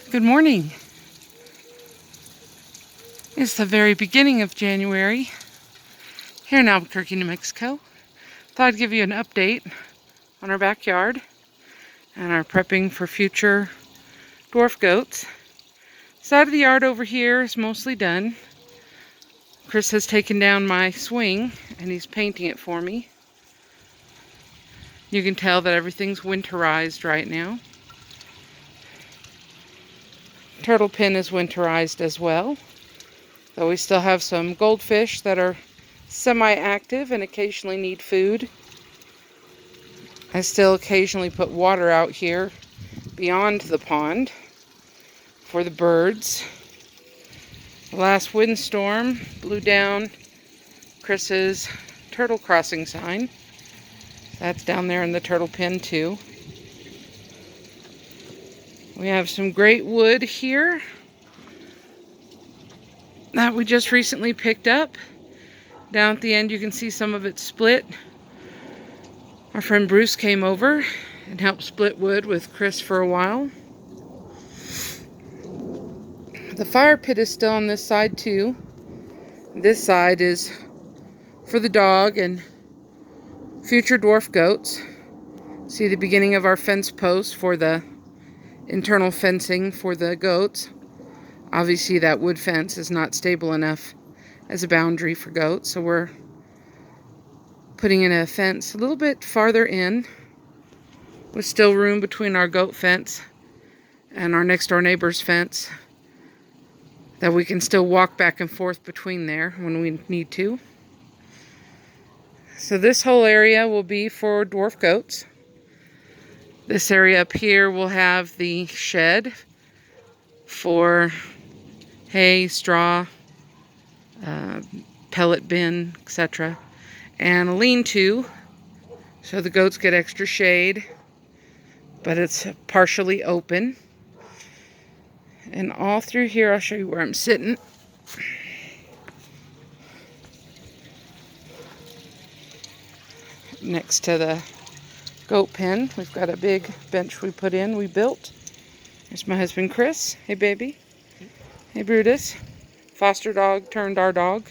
Good morning. It's the very beginning of January here in Albuquerque, New Mexico. Thought I'd give you an update on our backyard and our prepping for future dwarf goats. Side of the yard over here is mostly done. Chris has taken down my swing and he's painting it for me. You can tell that everything's winterized right now. Turtle pen is winterized as well, though we still have some goldfish that are semi-active and occasionally need food. I still occasionally put water out here beyond the pond for the birds. The last windstorm blew down Chris's turtle crossing sign. That's down there in the turtle pen too. We have some great wood here that we just recently picked up. Down at the end you can see some of it split. Our friend Bruce came over and helped split wood with Chris for a while. The fire pit is still on this side too. This side is for the dog and future dwarf goats. See the beginning of our fence post for the internal fencing for the goats. Obviously that wood fence is not stable enough as a boundary for goats, so we're putting in a fence a little bit farther in with still room between our goat fence and our next door neighbor's fence that we can still walk back and forth between there when we need to. So this whole area will be for dwarf goats. This area up here will have the shed for hay, straw, pellet bin, etc. And a lean-to, so the goats get extra shade, but it's partially open. And all through here, I'll show you where I'm sitting. Next to the goat pen, we've got a big bench we built. There's my husband Chris. Hey baby. Hey Brutus. Foster dog turned our dog.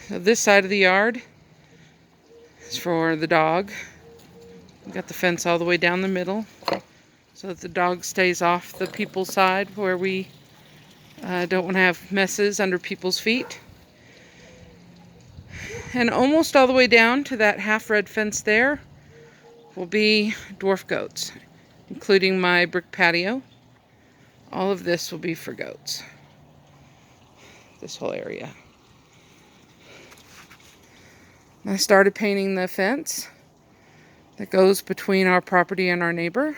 So this side of the yard is for the dog. We've got the fence all the way down the middle so that the dog stays off the people's side where we don't want to have messes under people's feet. And almost all the way down to that half red fence there will be dwarf goats, including my brick patio. All of this will be for goats. This whole area. I started painting the fence that goes between our property and our neighbor.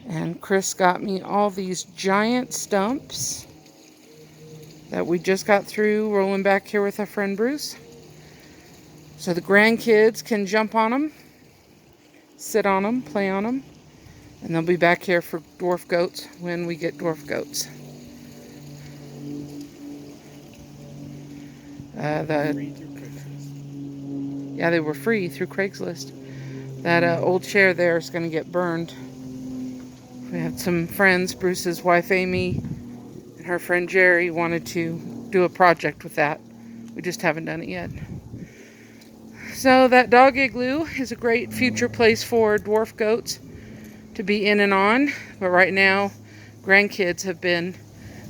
And Chris got me all these giant stumps that we just got through rolling back here with our friend Bruce. So the grandkids can jump on them, sit on them, play on them. And they'll be back here for dwarf goats when we get dwarf goats. Yeah, they were free through Craigslist. That old chair there is going to get burned. We had some friends, Bruce's wife Amy and her friend Jerry wanted to do a project with that. We just haven't done it yet. So that dog igloo is a great future place for dwarf goats to be in and on. But right now, grandkids have been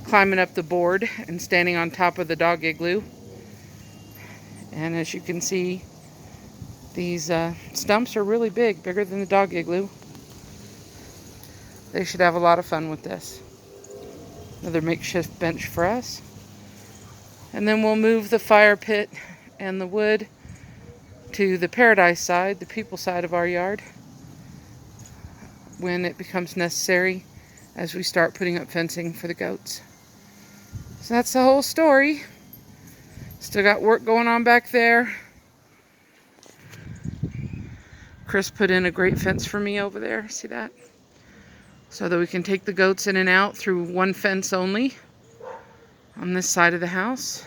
climbing up the board and standing on top of the dog igloo. And as you can see, these stumps are really big, bigger than the dog igloo. They should have a lot of fun with this. Another makeshift bench for us. And then we'll move the fire pit and the wood to the paradise side, the people side of our yard, when it becomes necessary as we start putting up fencing for the goats. So that's the whole story. Still got work going on back there. Chris put in a great fence for me over there. See that? So that we can take the goats in and out through one fence only on this side of the house.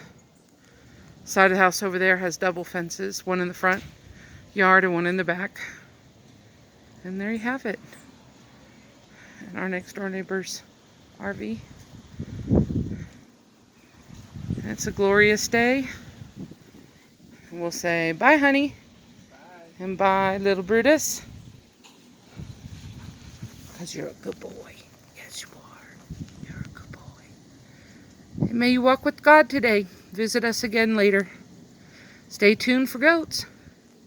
Side of the house over there has double fences, one in the front yard and one in the back. And there you have it. And our next door neighbor's RV. And it's a glorious day. And we'll say bye, honey. Bye. And bye, little Brutus. Because you're a good boy. Yes, you are. You're a good boy. And may you walk with God today. Visit us again later. Stay tuned for goats.